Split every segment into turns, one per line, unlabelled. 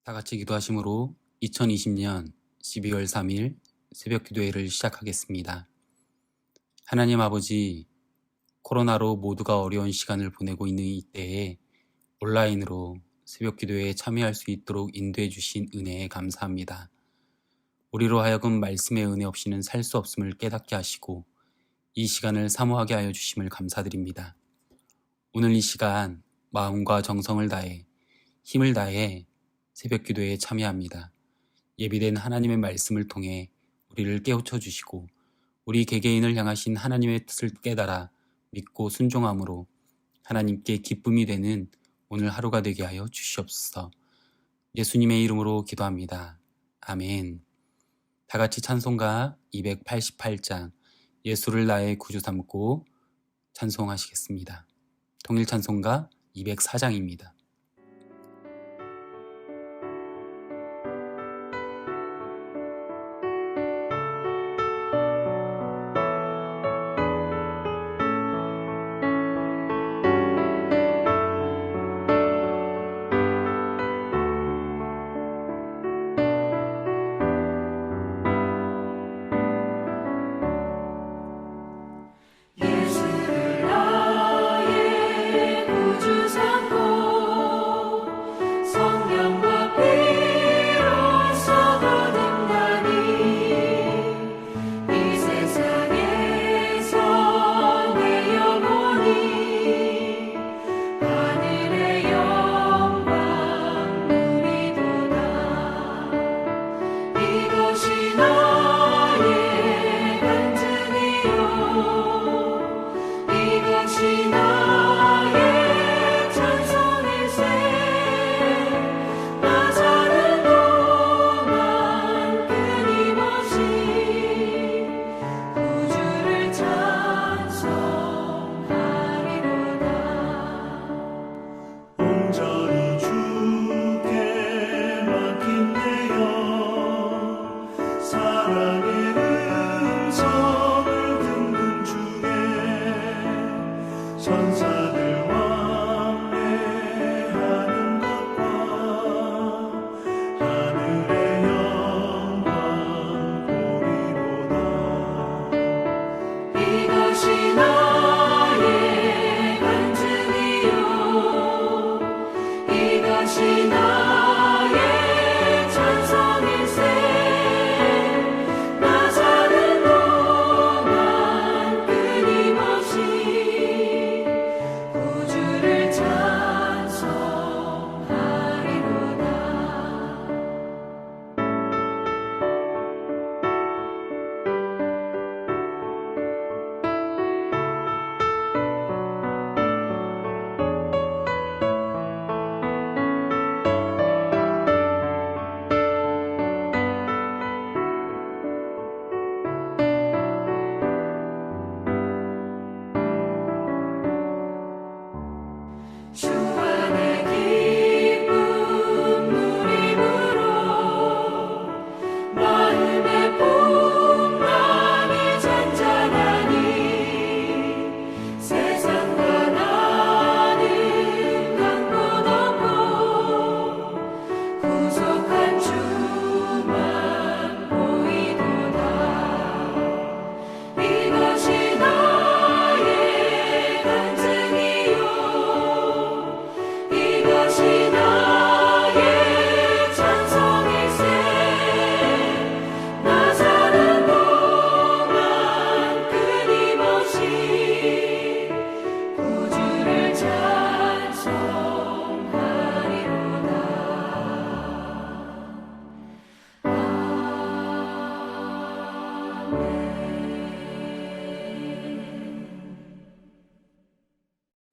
다 같이 기도하심으로 2020년 12월 3일 새벽 기도회를 시작하겠습니다. 하나님 아버지, 코로나로 모두가 어려운 시간을 보내고 있는 이때에 온라인으로 새벽 기도회에 참여할 수 있도록 인도해 주신 은혜에 감사합니다. 우리로 하여금 말씀의 은혜 없이는 살 수 없음을 깨닫게 하시고 이 시간을 사모하게 하여 주심을 감사드립니다. 오늘 이 시간 마음과 정성을 다해 힘을 다해 새벽 기도회에 참여합니다. 예비된 하나님의 말씀을 통해 우리를 깨우쳐 주시고 우리 개개인을 향하신 하나님의 뜻을 깨달아 믿고 순종함으로 하나님께 기쁨이 되는 오늘 하루가 되게 하여 주시옵소서. 예수님의 이름으로 기도합니다. 아멘. 다 같이 찬송가 288장 예수를 나의 구주 삼고 찬송하시겠습니다. 통일 찬송가 204장입니다.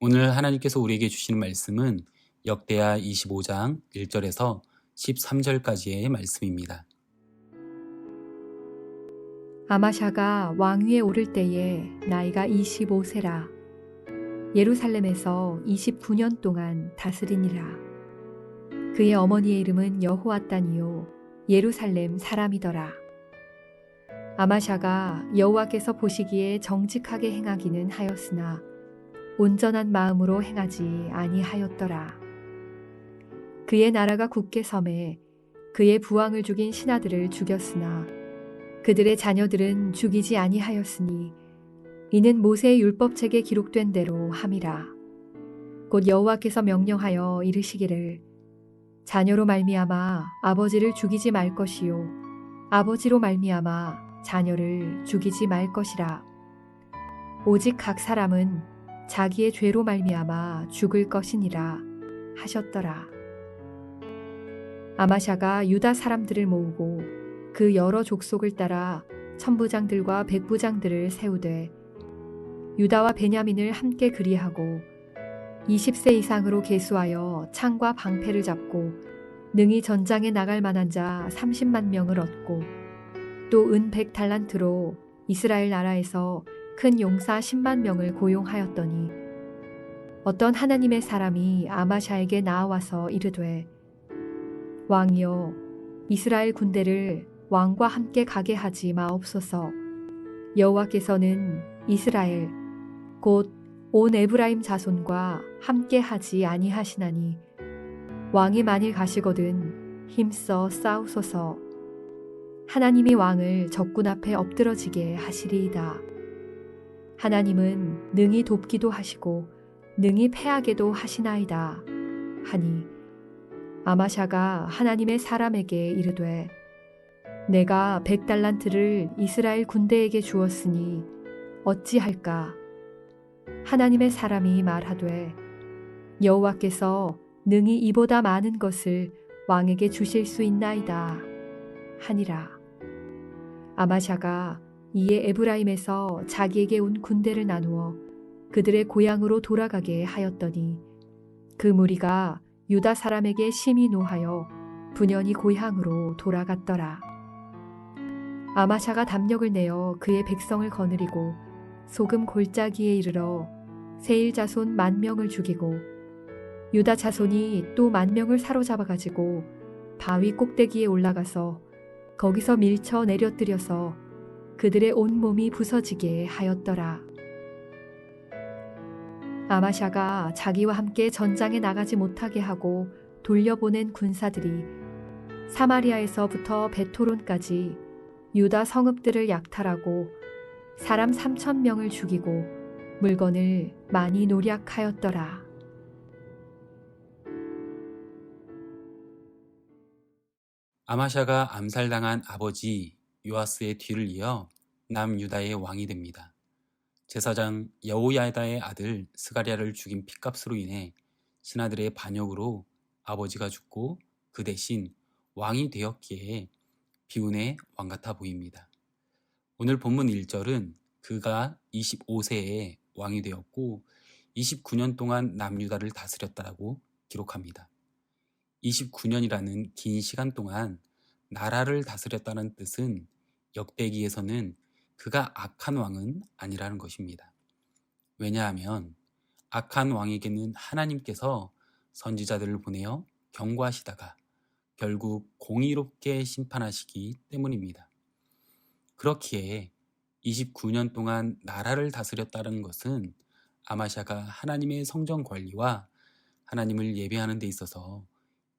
오늘 하나님께서 우리에게 주시는 말씀은 역대하 25장 1절에서 13절까지의 말씀입니다.
아마샤가 왕위에 오를 때에 나이가 25세라. 예루살렘에서 29년 동안 다스리니라. 그의 어머니의 이름은 여호앗단이요 예루살렘 사람이더라. 아마샤가 여호와께서 보시기에 정직하게 행하기는 하였으나 온전한 마음으로 행하지 아니하였더라. 그의 나라가 굳게 섬에 그의 부왕을 죽인 신하들을 죽였으나 그들의 자녀들은 죽이지 아니하였으니 이는 모세의 율법책에 기록된 대로 함이라. 곧 여호와께서 명령하여 이르시기를 자녀로 말미암아 아버지를 죽이지 말 것이요 아버지로 말미암아 자녀를 죽이지 말 것이라. 오직 각 사람은 자기의 죄로 말미암아 죽을 것이니라 하셨더라. 아마샤가 유다 사람들을 모으고 그 여러 족속을 따라 천부장들과 백부장들을 세우되 유다와 베냐민을 함께 그리하고 20세 이상으로 계수하여 창과 방패를 잡고 능히 전장에 나갈 만한 자 30만 명을 얻고 또 은 100달란트로 이스라엘 나라에서 큰 용사 10만 명을 고용하였더니 어떤 하나님의 사람이 아마샤에게 나와서 이르되 왕이여 이스라엘 군대를 왕과 함께 가게 하지 마옵소서. 여호와께서는 이스라엘 곧 온 에브라임 자손과 함께 하지 아니하시나니 왕이 만일 가시거든 힘써 싸우소서. 하나님이 왕을 적군 앞에 엎드러지게 하시리이다. 하나님은 능히 돕기도 하시고 능히 패하게도 하시나이다 하니 아마샤가 하나님의 사람에게 이르되 내가 100달란트를 이스라엘 군대에게 주었으니 어찌할까? 하나님의 사람이 말하되 여호와께서 능히 이보다 많은 것을 왕에게 주실 수 있나이다 하니라. 아마샤가 이에 에브라임에서 자기에게 온 군대를 나누어 그들의 고향으로 돌아가게 하였더니 그 무리가 유다 사람에게 심히 노하여 분연히 고향으로 돌아갔더라. 아마샤가 담력을 내어 그의 백성을 거느리고 소금 골짜기에 이르러 세일 자손 10,000명을 죽이고 유다 자손이 또 10,000명을 사로잡아 가지고 바위 꼭대기에 올라가서 거기서 밀쳐 내려뜨려서 그들의 온 몸이 부서지게 하였더라. 아마샤가 자기와 함께 전장에 나가지 못하게 하고 돌려보낸 군사들이 사마리아에서부터 베토론까지 유다 성읍들을 약탈하고 사람 3,000명을 죽이고 물건을 많이 노략하였더라.
아마샤가 암살당한 아버지 요아스의 뒤를 이어 남유다의 왕이 됩니다. 제사장 여호야다의 아들 스가랴를 죽인 핏값으로 인해 신하들의 반역으로 아버지가 죽고 그 대신 왕이 되었기에 비운의 왕 같아 보입니다. 오늘 본문 1절은 그가 25세에 왕이 되었고 29년 동안 남유다를 다스렸다라고 기록합니다. 29년이라는 긴 시간 동안 나라를 다스렸다는 뜻은 역대기에서는 그가 악한 왕은 아니라는 것입니다. 왜냐하면 악한 왕에게는 하나님께서 선지자들을 보내어 경고하시다가 결국 공의롭게 심판하시기 때문입니다. 그렇기에 29년 동안 나라를 다스렸다는 것은 아마샤가 하나님의 성전 관리와 하나님을 예배하는 데 있어서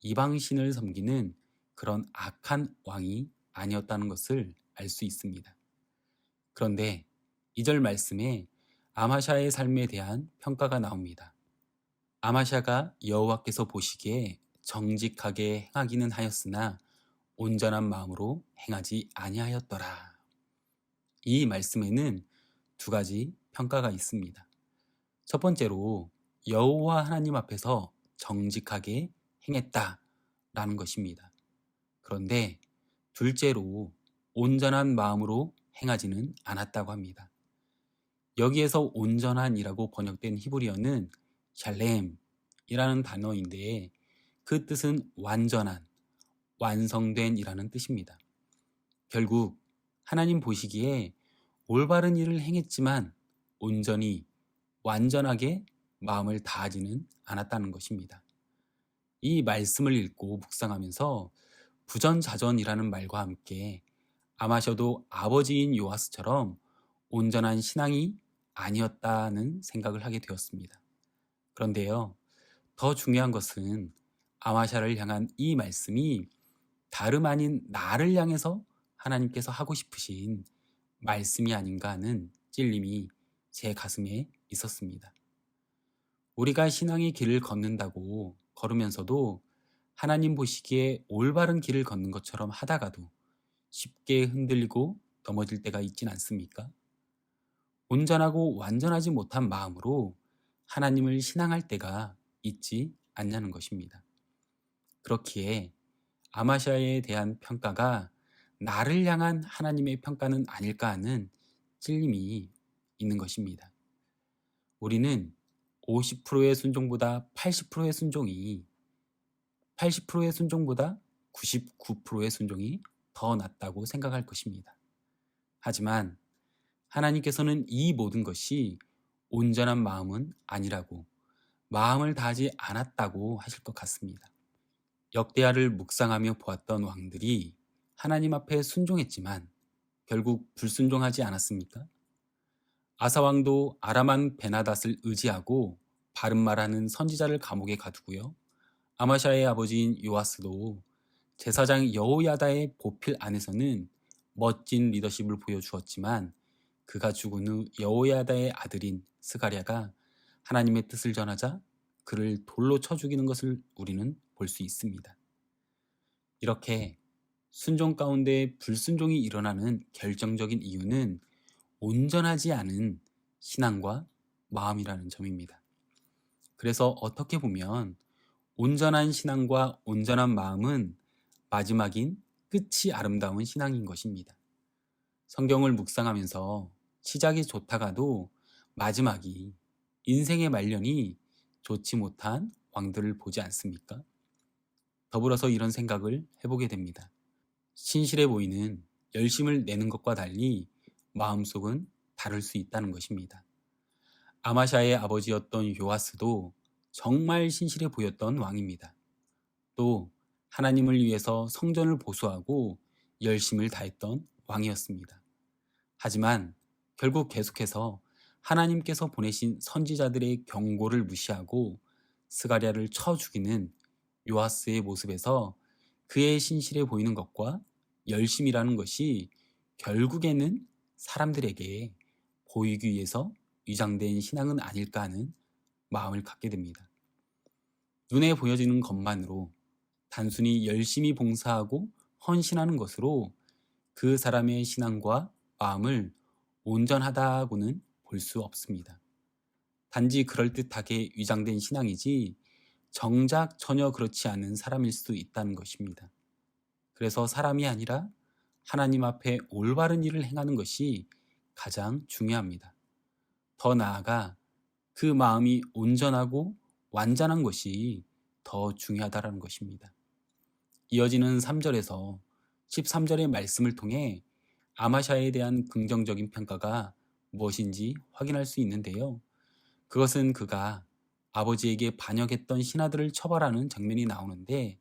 이방신을 섬기는 그런 악한 왕이 아니었다는 것을 알 수 있습니다. 그런데 2절 말씀에 아마샤의 삶에 대한 평가가 나옵니다. 아마샤가 여호와께서 보시기에 정직하게 행하기는 하였으나 온전한 마음으로 행하지 아니하였더라. 이 말씀에는 두 가지 평가가 있습니다. 첫 번째로 여호와 하나님 앞에서 정직하게 행했다라는 것입니다. 그런데 둘째로 온전한 마음으로 행하지는 않았다고 합니다. 여기에서 온전한이라고 번역된 히브리어는 샬렘이라는 단어인데 그 뜻은 완전한, 완성된이라는 뜻입니다. 결국 하나님 보시기에 올바른 일을 행했지만 온전히, 완전하게 마음을 다하지는 않았다는 것입니다. 이 말씀을 읽고 묵상하면서 부전자전이라는 말과 함께 아마셔도 아버지인 요아스처럼 온전한 신앙이 아니었다는 생각을 하게 되었습니다. 그런데요, 더 중요한 것은 아마샤를 향한 이 말씀이 다름 아닌 나를 향해서 하나님께서 하고 싶으신 말씀이 아닌가 하는 찔림이 제 가슴에 있었습니다. 우리가 신앙의 길을 걷는다고 걸으면서도 하나님 보시기에 올바른 길을 걷는 것처럼 하다가도 쉽게 흔들리고 넘어질 때가 있진 않습니까? 온전하고 완전하지 못한 마음으로 하나님을 신앙할 때가 있지 않냐는 것입니다. 그렇기에 아마샤에 대한 평가가 나를 향한 하나님의 평가는 아닐까 하는 찔림이 있는 것입니다. 우리는 50%의 순종보다 80%의 순종이 80%의 순종보다 99%의 순종이 더 낫다고 생각할 것입니다. 하지만 하나님께서는 이 모든 것이 온전한 마음은 아니라고, 마음을 다하지 않았다고 하실 것 같습니다. 역대하를 묵상하며 보았던 왕들이 하나님 앞에 순종했지만 결국 불순종하지 않았습니까? 아사왕도 아람왕 베나닷을 의지하고 바른 말하는 선지자를 감옥에 가두고요. 아마샤의 아버지인 요아스도 제사장 여호야다의 보필 안에서는 멋진 리더십을 보여주었지만 그가 죽은 후 여호야다의 아들인 스가랴가 하나님의 뜻을 전하자 그를 돌로 쳐 죽이는 것을 우리는 볼 수 있습니다. 이렇게 순종 가운데 불순종이 일어나는 결정적인 이유는 온전하지 않은 신앙과 마음이라는 점입니다. 그래서 어떻게 보면 온전한 신앙과 온전한 마음은 마지막인 끝이 아름다운 신앙인 것입니다. 성경을 묵상하면서 시작이 좋다가도 마지막이, 인생의 말년이 좋지 못한 왕들을 보지 않습니까? 더불어서 이런 생각을 해보게 됩니다. 신실해 보이는 열심을 내는 것과 달리 마음속은 다를 수 있다는 것입니다. 아마샤의 아버지였던 요아스도 정말 신실해 보였던 왕입니다. 또 하나님을 위해서 성전을 보수하고 열심을 다했던 왕이었습니다. 하지만 결국 계속해서 하나님께서 보내신 선지자들의 경고를 무시하고 스가랴를 쳐 죽이는 요아스의 모습에서 그의 신실해 보이는 것과 열심이라는 것이 결국에는 사람들에게 보이기 위해서 위장된 신앙은 아닐까 하는 마음을 갖게 됩니다. 눈에 보여지는 것만으로 단순히 열심히 봉사하고 헌신하는 것으로 그 사람의 신앙과 마음을 온전하다고는 볼 수 없습니다. 단지 그럴듯하게 위장된 신앙이지 정작 전혀 그렇지 않은 사람일 수도 있다는 것입니다. 그래서 사람이 아니라 하나님 앞에 올바른 일을 행하는 것이 가장 중요합니다. 더 나아가 그 마음이 온전하고 완전한 것이 더 중요하다는 것입니다. 이어지는 3절에서 13절의 말씀을 통해 아마샤에 대한 긍정적인 평가가 무엇인지 확인할 수 있는데요. 그것은 그가 아버지에게 반역했던 신하들을 처벌하는 장면이 나오는데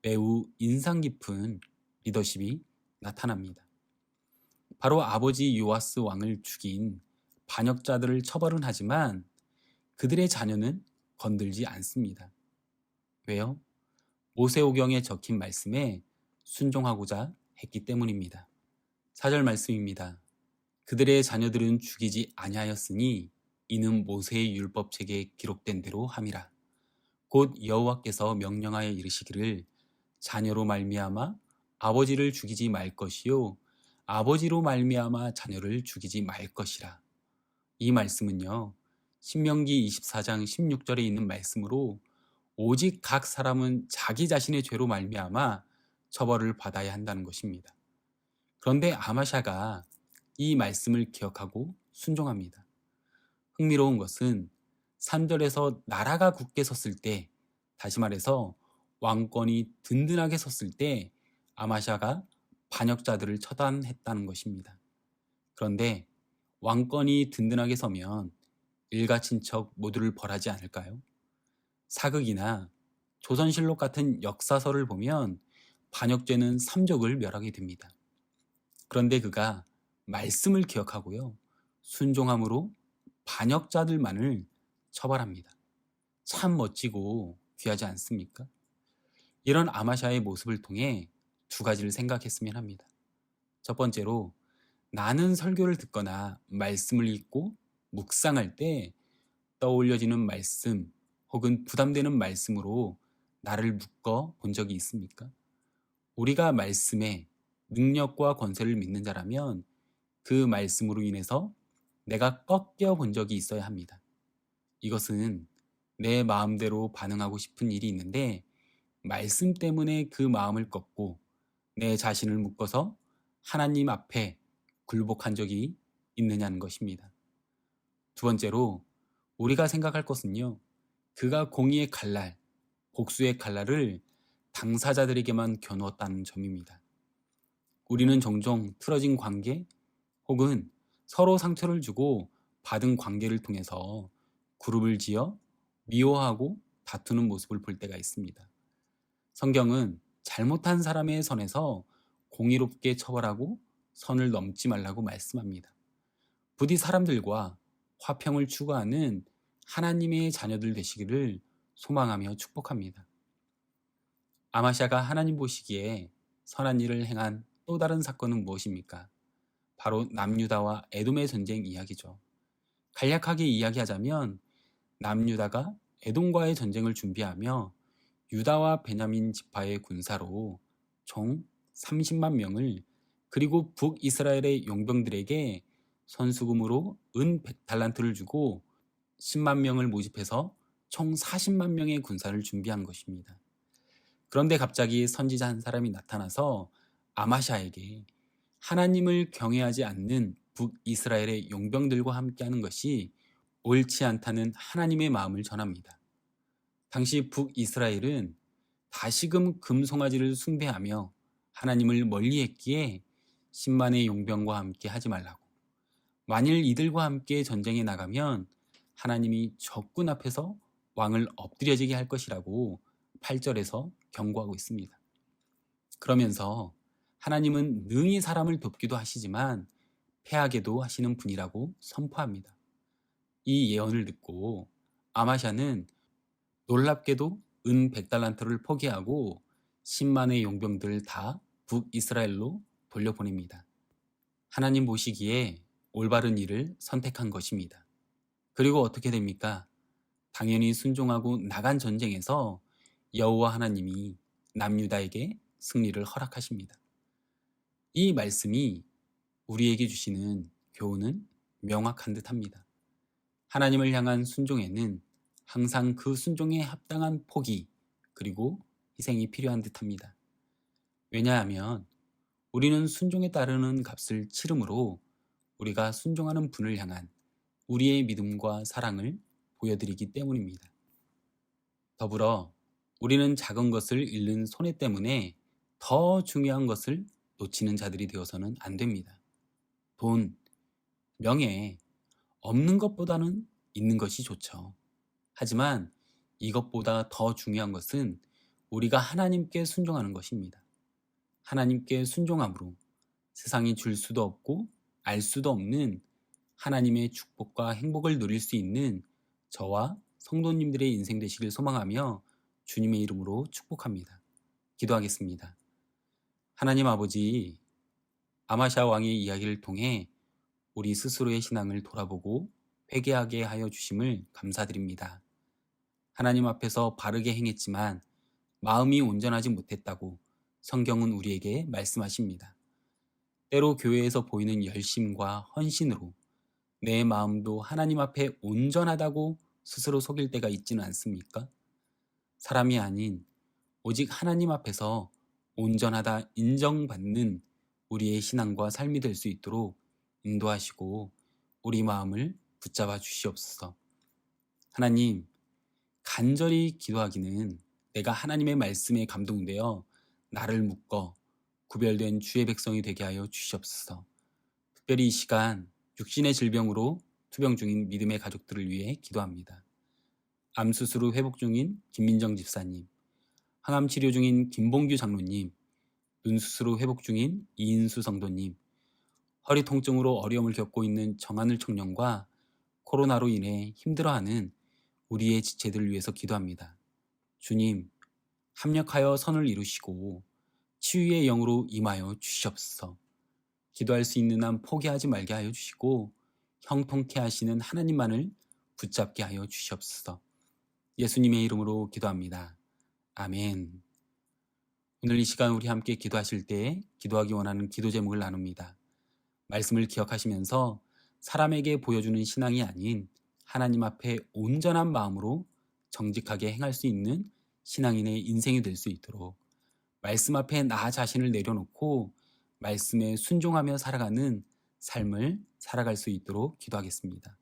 매우 인상 깊은 리더십이 나타납니다. 바로 아버지 요아스 왕을 죽인 반역자들을 처벌은 하지만 그들의 자녀는 건들지 않습니다. 왜요? 모세오경에 적힌 말씀에 순종하고자 했기 때문입니다. 4절 말씀입니다. 그들의 자녀들은 죽이지 아니하였으니 이는 모세의 율법책에 기록된 대로 함이라. 곧 여호와께서 명령하여 이르시기를 자녀로 말미암아 아버지를 죽이지 말 것이요 아버지로 말미암아 자녀를 죽이지 말 것이라. 이 말씀은요, 신명기 24장 16절에 있는 말씀으로 오직 각 사람은 자기 자신의 죄로 말미암아 처벌을 받아야 한다는 것입니다. 그런데 아마샤가 이 말씀을 기억하고 순종합니다. 흥미로운 것은 3절에서 나라가 굳게 섰을 때, 다시 말해서 왕권이 든든하게 섰을 때 아마샤가 반역자들을 처단했다는 것입니다. 그런데 왕권이 든든하게 서면 일가 친척 모두를 벌하지 않을까요? 사극이나 조선실록 같은 역사서를 보면 반역죄는 삼족을 멸하게 됩니다. 그런데 그가 말씀을 기억하고요, 순종함으로 반역자들만을 처벌합니다. 참 멋지고 귀하지 않습니까? 이런 아마샤의 모습을 통해 두 가지를 생각했으면 합니다. 첫 번째로, 나는 설교를 듣거나 말씀을 읽고 묵상할 때 떠올려지는 말씀 혹은 부담되는 말씀으로 나를 묶어 본 적이 있습니까? 우리가 말씀에 능력과 권세를 믿는 자라면 그 말씀으로 인해서 내가 꺾여 본 적이 있어야 합니다. 이것은 내 마음대로 반응하고 싶은 일이 있는데 말씀 때문에 그 마음을 꺾고 내 자신을 묶어서 하나님 앞에 굴복한 적이 있느냐는 것입니다. 두 번째로, 우리가 생각할 것은요, 그가 공의의 칼날, 복수의 칼날을 당사자들에게만 겨누었다는 점입니다. 우리는 종종 틀어진 관계 혹은 서로 상처를 주고 받은 관계를 통해서 그룹을 지어 미워하고 다투는 모습을 볼 때가 있습니다. 성경은 잘못한 사람의 선에서 공의롭게 처벌하고 선을 넘지 말라고 말씀합니다. 부디 사람들과 화평을 추구하는 하나님의 자녀들 되시기를 소망하며 축복합니다. 아마샤가 하나님 보시기에 선한 일을 행한 또 다른 사건은 무엇입니까? 바로 남유다와 에돔의 전쟁 이야기죠. 간략하게 이야기하자면 남유다가 에돔과의 전쟁을 준비하며 유다와 베냐민 지파의 군사로 총 30만 명을 그리고 북이스라엘의 용병들에게 선수금으로 은 100달란트를 주고 10만 명을 모집해서 총 40만 명의 군사를 준비한 것입니다. 그런데 갑자기 선지자 한 사람이 나타나서 아마샤에게 하나님을 경외하지 않는 북이스라엘의 용병들과 함께하는 것이 옳지 않다는 하나님의 마음을 전합니다. 당시 북이스라엘은 다시금 금송아지를 숭배하며 하나님을 멀리했기에 10만의 용병과 함께 하지 말라고, 만일 이들과 함께 전쟁에 나가면 하나님이 적군 앞에서 왕을 엎드려지게 할 것이라고 8절에서 경고하고 있습니다. 그러면서 하나님은 능히 사람을 돕기도 하시지만 패하게도 하시는 분이라고 선포합니다. 이 예언을 듣고 아마샤는 놀랍게도 은 100달란트를 포기하고 10만의 용병들을 다 북이스라엘로 돌려보냅니다. 하나님 보시기에 올바른 일을 선택한 것입니다. 그리고 어떻게 됩니까? 당연히 순종하고 나간 전쟁에서 여호와 하나님이 남유다에게 승리를 허락하십니다. 이 말씀이 우리에게 주시는 교훈은 명확한 듯합니다. 하나님을 향한 순종에는 항상 그 순종에 합당한 포기 그리고 희생이 필요한 듯합니다. 왜냐하면 우리는 순종에 따르는 값을 치름으로 우리가 순종하는 분을 향한 우리의 믿음과 사랑을 보여드리기 때문입니다. 더불어 우리는 작은 것을 잃는 손해 때문에 더 중요한 것을 놓치는 자들이 되어서는 안 됩니다. 돈, 명예, 없는 것보다는 있는 것이 좋죠. 하지만 이것보다 더 중요한 것은 우리가 하나님께 순종하는 것입니다. 하나님께 순종함으로 세상이 줄 수도 없고 알 수도 없는 하나님의 축복과 행복을 누릴 수 있는 저와 성도님들의 인생 되시길 소망하며 주님의 이름으로 축복합니다. 기도하겠습니다. 하나님 아버지, 아마샤 왕의 이야기를 통해 우리 스스로의 신앙을 돌아보고 회개하게 하여 주심을 감사드립니다. 하나님 앞에서 바르게 행했지만 마음이 온전하지 못했다고 성경은 우리에게 말씀하십니다. 때로 교회에서 보이는 열심과 헌신으로 내 마음도 하나님 앞에 온전하다고 스스로 속일 때가 있지는 않습니까? 사람이 아닌 오직 하나님 앞에서 온전하다 인정받는 우리의 신앙과 삶이 될 수 있도록 인도하시고 우리 마음을 붙잡아 주시옵소서. 하나님, 간절히 기도하기는 내가 하나님의 말씀에 감동되어 나를 묶어 구별된 주의 백성이 되게 하여 주시옵소서. 특별히 이 시간 육신의 질병으로 투병 중인 믿음의 가족들을 위해 기도합니다. 암 수술 후 회복 중인 김민정 집사님, 항암 치료 중인 김봉규 장로님, 눈 수술 후 회복 중인 이인수 성도님, 허리 통증으로 어려움을 겪고 있는 정하늘 청년과 코로나로 인해 힘들어하는 우리의 지체들을 위해서 기도합니다. 주님, 합력하여 선을 이루시고 치유의 영으로 임하여 주시옵소서. 기도할 수 있는 한 포기하지 말게 하여 주시고 형통케 하시는 하나님만을 붙잡게 하여 주시옵소서. 예수님의 이름으로 기도합니다. 아멘. 오늘 이 시간 우리 함께 기도하실 때 기도하기 원하는 기도 제목을 나눕니다. 말씀을 기억하시면서 사람에게 보여주는 신앙이 아닌 하나님 앞에 온전한 마음으로 정직하게 행할 수 있는 신앙인의 인생이 될 수 있도록 말씀 앞에 나 자신을 내려놓고 말씀에 순종하며 살아가는 삶을 살아갈 수 있도록 기도하겠습니다.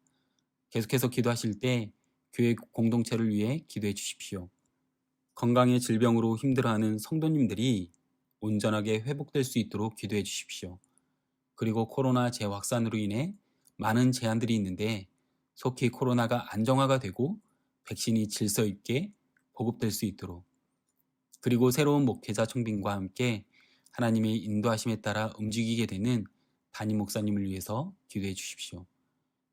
계속해서 기도하실 때 교회 공동체를 위해 기도해 주십시오. 건강의 질병으로 힘들어하는 성도님들이 온전하게 회복될 수 있도록 기도해 주십시오. 그리고 코로나 재확산으로 인해 많은 제한들이 있는데 속히 코로나가 안정화가 되고 백신이 질서 있게 보급될 수 있도록, 그리고 새로운 목회자 청빙과 함께 하나님의 인도하심에 따라 움직이게 되는 담임 목사님을 위해서 기도해 주십시오.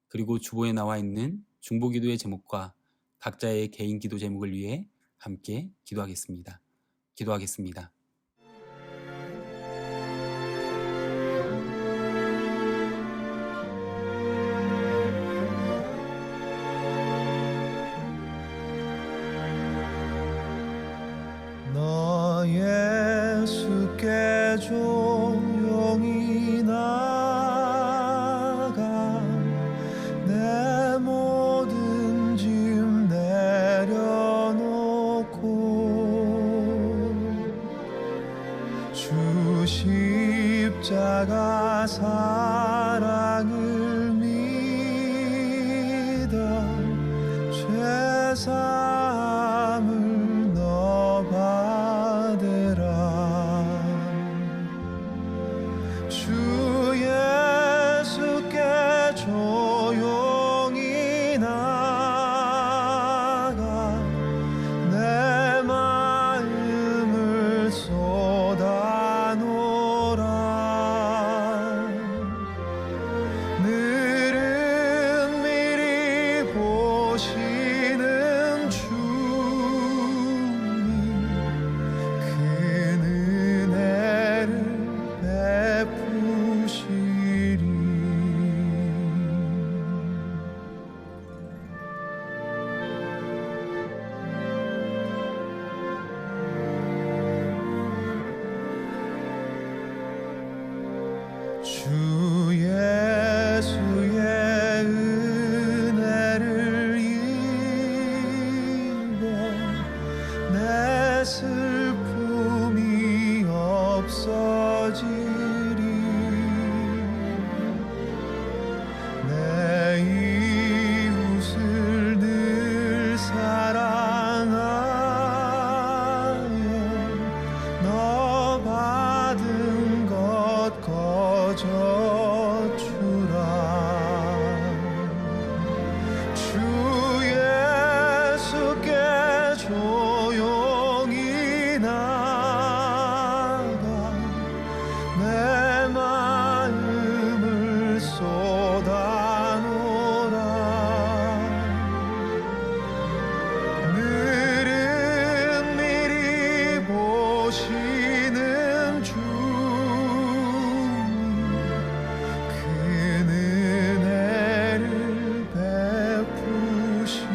그리고 주보에 나와 있는 중보기도의 제목과 각자의 개인 기도 제목을 위해 함께 기도하겠습니다. 기도하겠습니다.
너 예수께 조용히 나가 내 모든 짐 내려놓고 주 십자가 사랑을 믿어 죄사함을 너 받으라. 주 예수께 조용히 나가 내 마음을 쏟아놓으라. 늘은 미리 보시는 주님 큰 은혜를 베푸시리. 주 예수의 은혜를 입어 내 슬픔이 없어지리. 내 이웃을 늘 사랑하여 너 받은 것 거저 주라. 주 예수께 조용히 나가 내 마음을 쏟아놓으라. 늘은 미리 보시는 주님 큰 은혜를 베푸시리.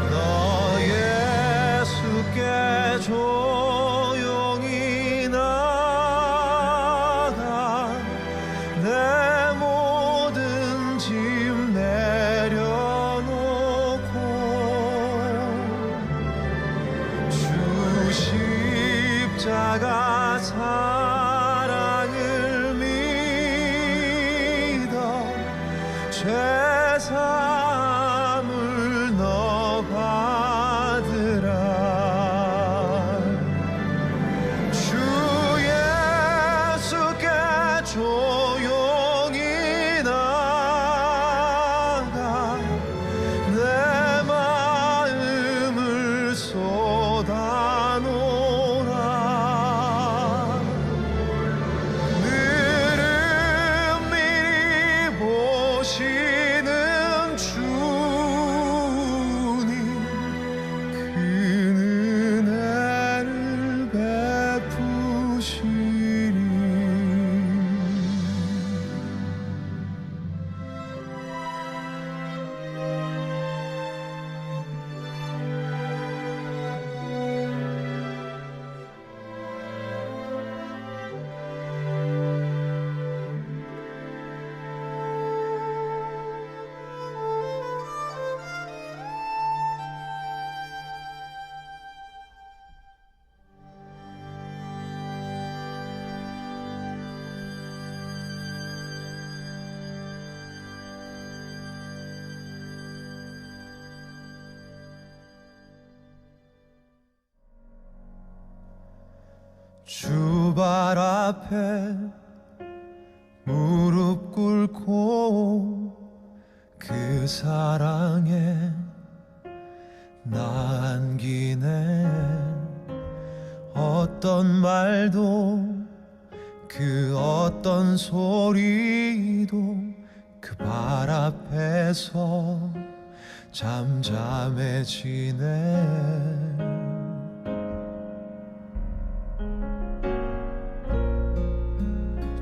너 예수께 조용히 나가 내 모든 짐 내려놓고 주 십자가 사랑을 믿어 죄사함을 너 받으라. 주 예수께 조용히 나가 주 발 앞에 무릎 꿇고 그 사랑에 나 안기네. 어떤 말도 그 어떤 소리도 그 발 앞에서 잠잠해지네.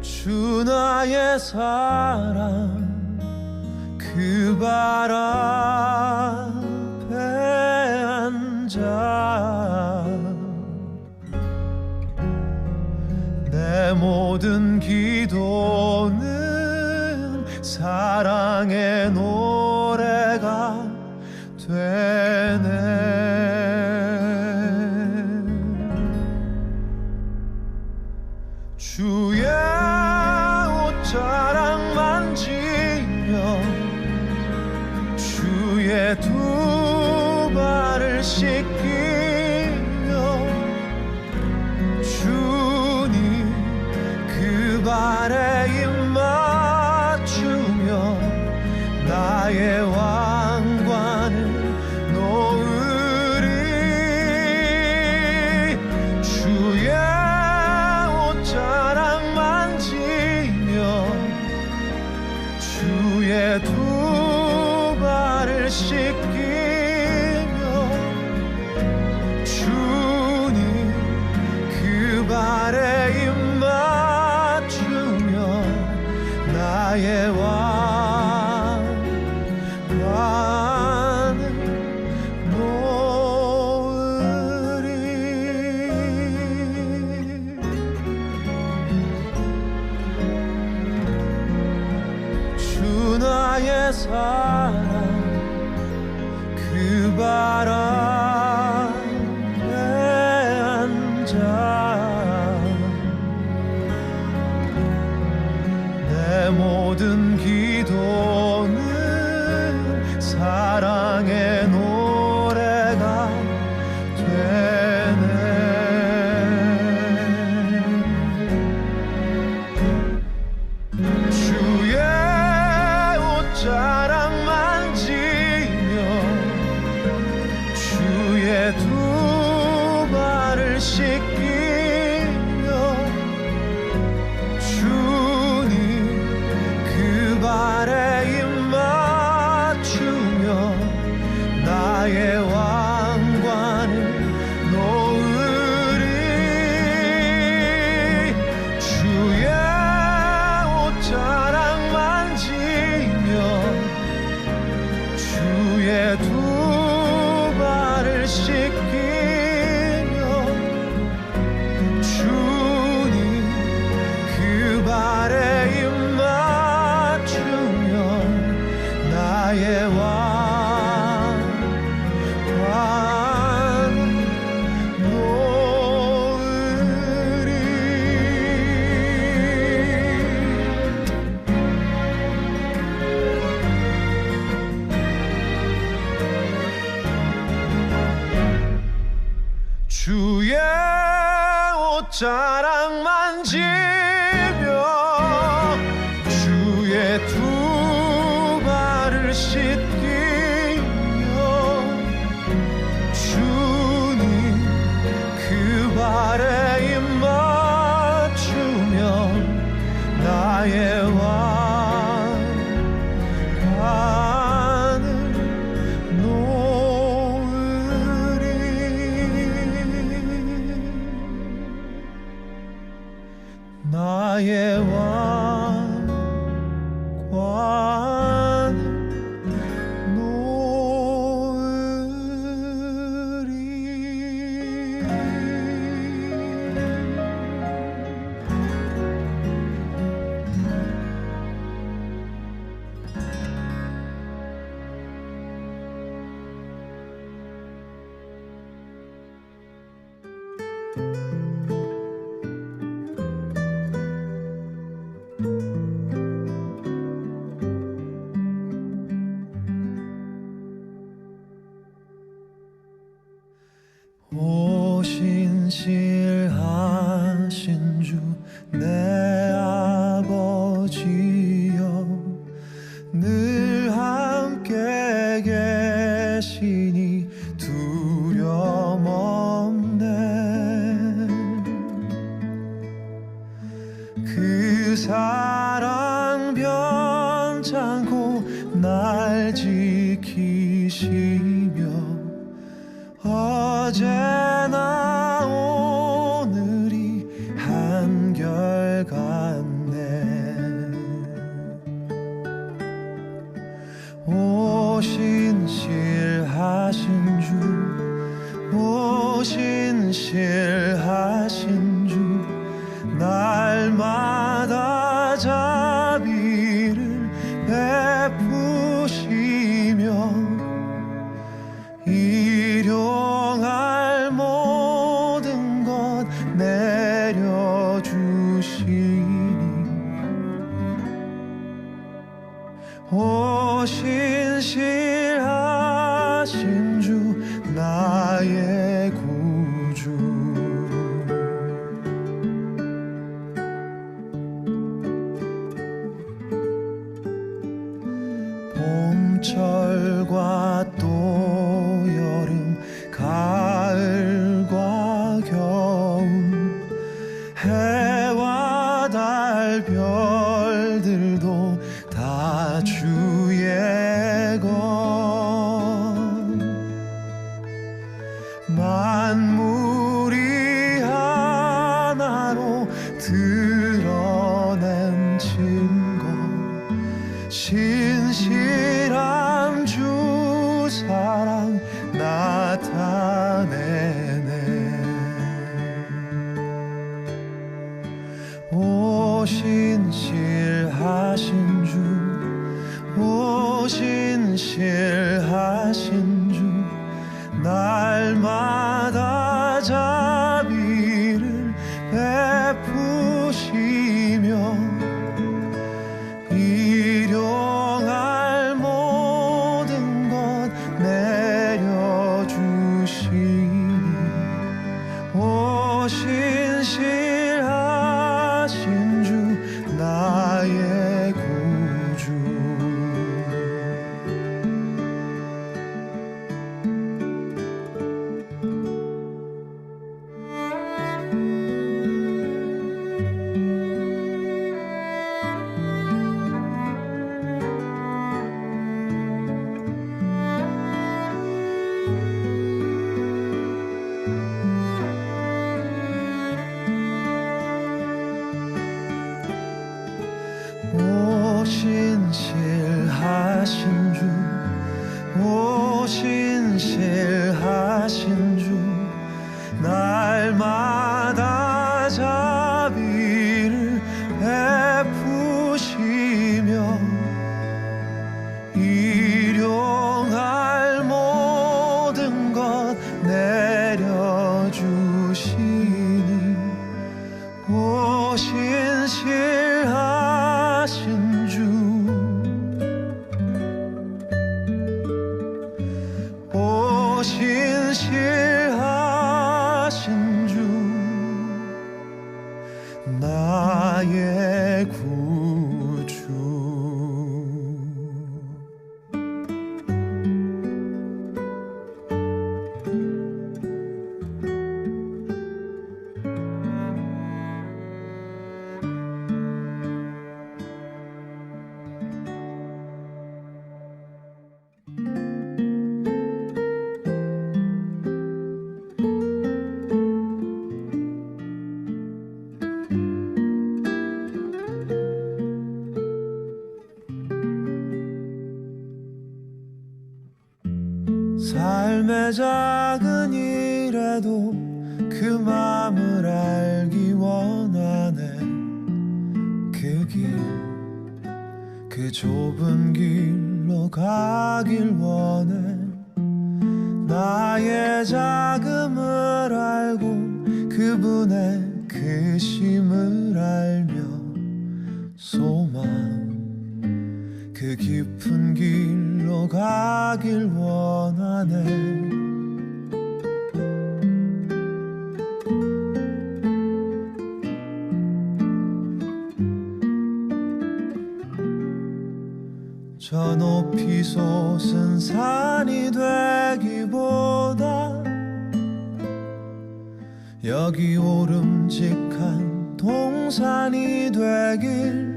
주 나의 사랑 그 발 앞에 앉아 내 모든 기도는 사랑의 노래가 되네. 주의 옷자락 만지며 주의 두 발을 씻기며 주님 그 발에 입 맞추며 나의 왕관을 놓으리. 주의 옷자락 만지며 주의 두 발을 씻기며 주님 그 발에 입 맞추며 나의 왕관을 놓으리. 주 나의 사랑 그 발 앞에 앉아 내 모든 기도는 사랑의 노래가 되네. 주의 옷자락 만지며 주의 두 발을 씻기며 주님 그 발에 입 맞추며 나의 왕관을 놓으리. 주의 옷자락 만지며 주의 두 발을 씻기며 주님 그 발에 입 맞추며 나의 왕관을 놓으리. 주의 옷자락 만지며 주의 두 발을 씻기며 주님 그 발에 입 맞추며 나의 왕관을 놓으리. 나의 왕관을 계시니 두려움 없네. 그 사랑 변찮고 날 지키시며 어제나 오늘이 한결같네. 오신실하신 주, 오신실하신 주, 날마다 자비를 베푸시며 일용할 모든 것 내려주시니 오신실하신 주 나의 구주. 봄철과 또 여름, 가을과 겨울, 해와 달 별들도 다 주의 것. 만물이 하나로 드러낸 증거, 신실한 주 사랑 나타내네. 오신실하신 주, 오신실하신 주, 날마다 자비를 베푸시며 일용할 모든 것 내려주시니 오신실하신 주 나의 구주. 오신실하신 주, 오신실하신 주, 날마다 자비를 베푸시며 일용할 모든 것 내려주시니 오신실하신 주, 오신실하신 주 나의 구주. 삶의 작은 일에도 그 맘을 알기 원하네. 그 길, 그 좁은 길로 가길 원해. 나의 자금을 알고 그분의 크심을 알며 소망, 그 깊은 길로 가길 원하네. 저 높이 솟은 산이 되기보다 여기 오름직한 동산이 되길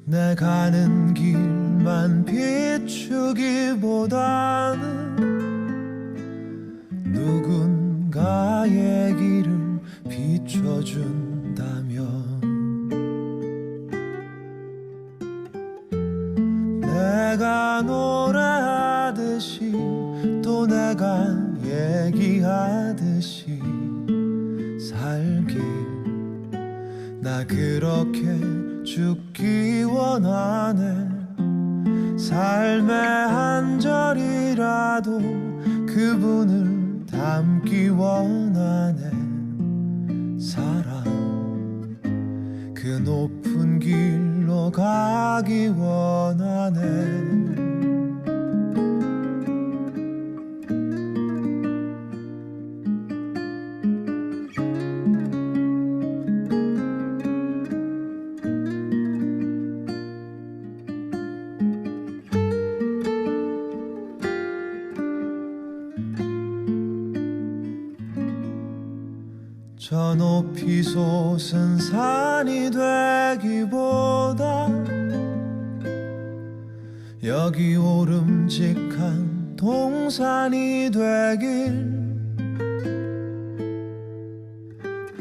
내 가는 길만 비추기보다는 누군가의 길을 비춰준다면 내가 노래하듯이 또 내가 얘기하듯이 살길 나 그렇게 죽기 원하네 삶의 한 절이라도 그분을 담기 원하네 사랑 그 높은 길로 가기 원하네 저 높이 솟은 산이 되기보다 여기 오름직한 동산이 되길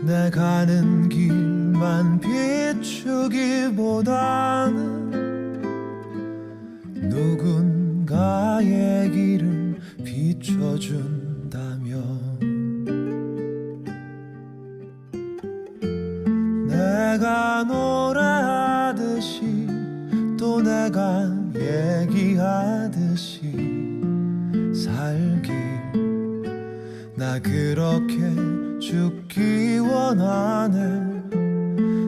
내 가는 길만 비추기보다는 누군가의 길을 비춰준다면 내가 노래하듯이 또 내가 얘기하듯이 살길 나 그렇게 죽기 원하네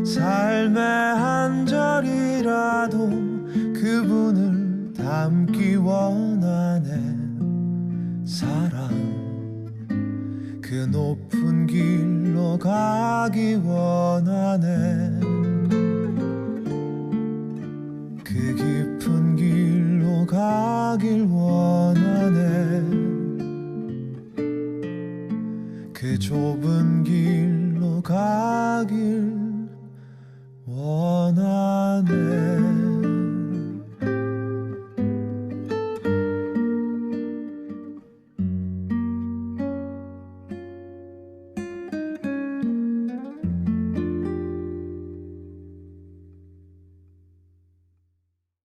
삶의 한 절이라도 그분을 담기 원하네 사랑 그 높은 길로 가기 원하네 그 깊은 길로 가길 원하네